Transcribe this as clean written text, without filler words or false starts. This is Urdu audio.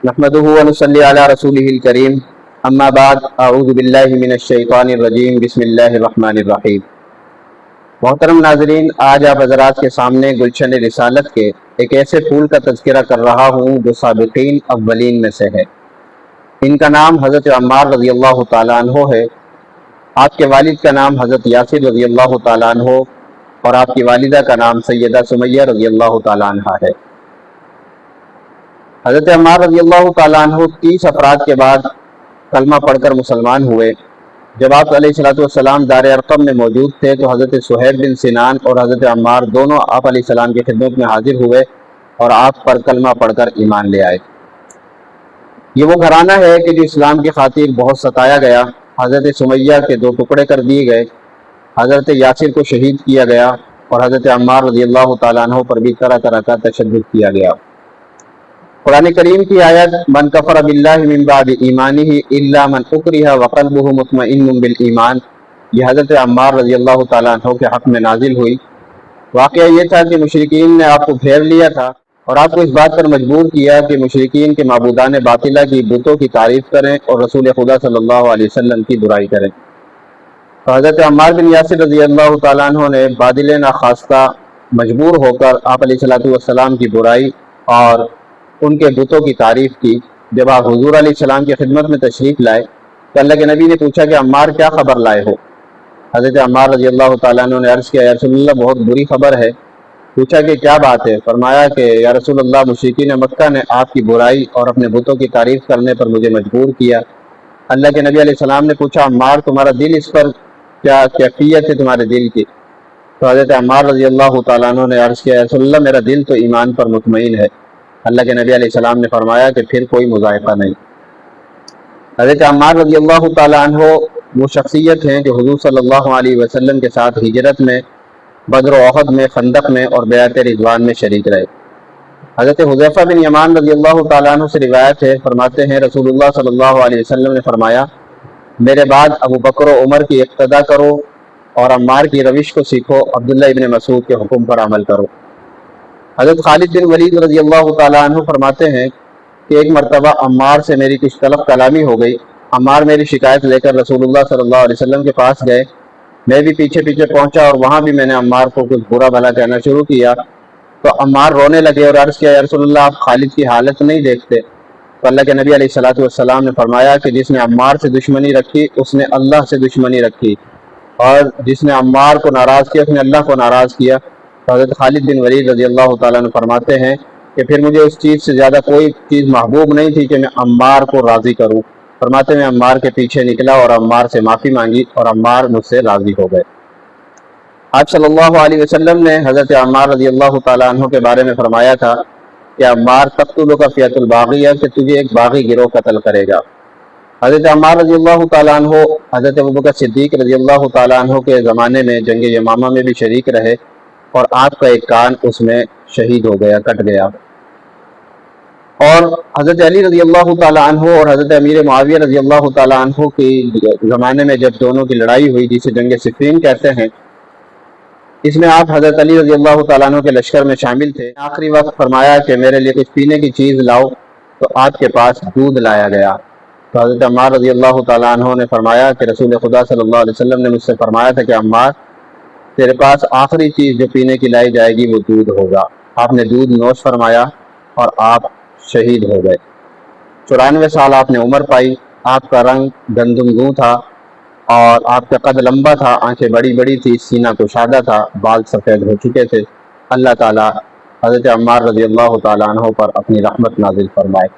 نحمدہ ونصلی علی رسولہ الکریم اما بعد اعوذ باللہ من الشیطان الرجیم بسم اللہ الرحمن الرحیم۔ محترم ناظرین، آج آپ حضرات کے سامنے گلشن رسالت کے ایک ایسے پھول کا تذکرہ کر رہا ہوں جو سابقین اولین میں سے ہے۔ ان کا نام حضرت عمار رضی اللہ تعالیٰ عنہ ہے۔ آپ کے والد کا نام حضرت یاسر رضی اللہ تعالیٰ عنہ اور آپ کی والدہ کا نام سیدہ سمیہ رضی اللہ تعالیٰ عنہ ہے۔ حضرت عمار رضی اللہ تعالیٰ عنہ 30 افراد کے بعد کلمہ پڑھ کر مسلمان ہوئے۔ جب آپ علیہ السلام دار ارقم میں موجود تھے تو حضرت سہیل بن سنان اور حضرت عمار دونوں آپ علیہ السلام کی خدمت میں حاضر ہوئے اور آپ پر کلمہ پڑھ کر ایمان لے آئے۔ یہ وہ گھرانہ ہے کہ جو اسلام کی خاطر بہت ستایا گیا۔ حضرت سمیہ کے 2 ٹکڑے کر دیے گئے، حضرت یاسر کو شہید کیا گیا اور حضرت عمار رضی اللہ تعالیٰ عنہ پر بھی طرح طرح کا تشدد کیا گیا۔ قرآن کریم کی آیت من کفر باللہ من بعد ایمانہ الا من اکرہ وقلبہ مطمئن بالایمان، یہ حضرت عمار رضی اللہ تعالیٰ عنہ کے حق میں نازل ہوئی۔ واقعہ یہ تھا کہ مشرکین نے آپ کو پھیر لیا تھا اور آپ کو اس بات پر مجبور کیا کہ مشرکین کے معبودان باطلہ کی بتوں کی تعریف کریں اور رسول خدا صلی اللہ علیہ وسلم کی برائی کریں۔ تو حضرت عمار بن یاسر رضی اللہ تعالیٰ عنہ نے بادل ناخواستہ مجبور ہو کر آپ علیہ السلام کی برائی اور ان کے بتوں کی تعریف کی۔ جب آپ حضور علیہ السلام کی خدمت میں تشریف لائے تو اللہ کے نبی نے پوچھا کہ عمار کیا خبر لائے ہو؟ حضرت عمار رضی اللہ تعالیٰ عنہ نے عرض کیا یا رسول اللہ بہت بری خبر ہے۔ پوچھا کہ کیا بات ہے؟ فرمایا کہ یا رسول اللہ مشرکین مکہ نے آپ کی برائی اور اپنے بتوں کی تعریف کرنے پر مجھے مجبور کیا۔ اللہ کے نبی علیہ السلام نے پوچھا عمار تمہارا دل اس پر کیا کیفیت ہے تمہارے دل کی؟ تو حضرت عمار رضی اللہ تعالیٰ عنہ نے عرض کیا یا رسول اللہ میرا دل تو ایمان پر مطمئن ہے۔ اللہ کے نبی علیہ السلام نے فرمایا کہ پھر کوئی مذائقہ نہیں۔ حضرت عمار رضی اللہ تعالیٰ عنہ وہ شخصیت ہیں جو حضور صلی اللہ علیہ وسلم کے ساتھ ہجرت میں، بدر و احد میں، خندق میں اور بیعت رضوان میں شریک رہے۔ حضرت حذیفہ بن یمان رضی اللہ تعالیٰ عنہ سے روایت ہے، فرماتے ہیں رسول اللہ صلی اللہ علیہ وسلم نے فرمایا میرے بعد ابو بکر و عمر کی اقتدا کرو اور عمار کی روش کو سیکھو، عبداللہ ابن مسعود کے حکم پر عمل کرو۔ حضرت خالد بن ولید رضی اللہ تعالیٰ عنہ فرماتے ہیں کہ ایک مرتبہ عمار سے میری کچھ طلب کلامی ہو گئی۔ عمار میری شکایت لے کر رسول اللہ صلی اللہ علیہ وسلم کے پاس گئے۔ میں بھی پیچھے پیچھے پہنچا اور وہاں بھی میں نے عمار کو کچھ برا بھلا کہنا شروع کیا تو عمار رونے لگے اور عرض کیا یا رسول اللہ آپ خالد کی حالت نہیں دیکھتے؟ تو اللہ کے نبی علیہ السلام نے فرمایا کہ جس نے عمار سے دشمنی رکھی اس نے اللہ سے دشمنی رکھی اور جس نے عمار کو ناراض کیا اس نے اللہ کو ناراض کیا۔ تو حضرت خالد بن ولید رضی اللہ تعالیٰ عنہ فرماتے ہیں کہ پھر مجھے اس چیز سے زیادہ کوئی چیز محبوب نہیں تھی کہ میں عمار کو راضی کروں۔ فرماتے میں عمار کے پیچھے نکلا اور عمار سے معافی مانگی اور عمار مجھ سے راضی ہو گئے۔ آپ صلی اللہ علیہ وسلم نے حضرت عمار رضی اللہ تعالیٰ عنہ کے بارے میں فرمایا تھا کہ عمار تقتلک فئۃ الباغیہ کہ تجھے ایک باغی گروہ قتل کرے گا۔ حضرت عمار رضی اللہ تعالیٰ عنہ حضرت ابوبکر صدیق رضی اللہ تعالیٰ عنہ کے زمانے میں جنگ یمامہ میں بھی شریک رہے اور آپ کا ایک کان اس میں شہید ہو گیا، کٹ گیا۔ اور حضرت علی رضی اللہ تعالیٰ عنہ اور حضرت امیر معاویہ رضی اللہ تعالیٰ عنہ کی زمانے میں جب دونوں کی لڑائی ہوئی جسے جنگ صفین کہتے ہیں، اس میں آپ حضرت علی رضی اللہ تعالیٰ عنہ کے لشکر میں شامل تھے۔ آخری وقت فرمایا کہ میرے لیے کچھ پینے کی چیز لاؤ تو آپ کے پاس دودھ لایا گیا۔ تو حضرت عمار رضی اللہ تعالیٰ عنہ نے فرمایا کہ رسول خدا صلی اللہ علیہ وسلم نے مجھ سے فرمایا تھا کہ عمار تیرے پاس آخری چیز جو پینے کی لائی جائے گی وہ دودھ ہوگا۔ آپ نے دودھ نوش فرمایا اور آپ شہید ہو گئے۔ 94 سال آپ نے عمر پائی۔ آپ کا رنگ گندم گوں تھا اور آپ کا قد لمبا تھا، آنکھیں بڑی بڑی تھی، سینہ کشادہ تھا، بال سفید ہو چکے تھے۔ اللہ تعالیٰ حضرت عمار رضی اللہ تعالیٰ عنہ پر اپنی رحمت نازل فرمائے۔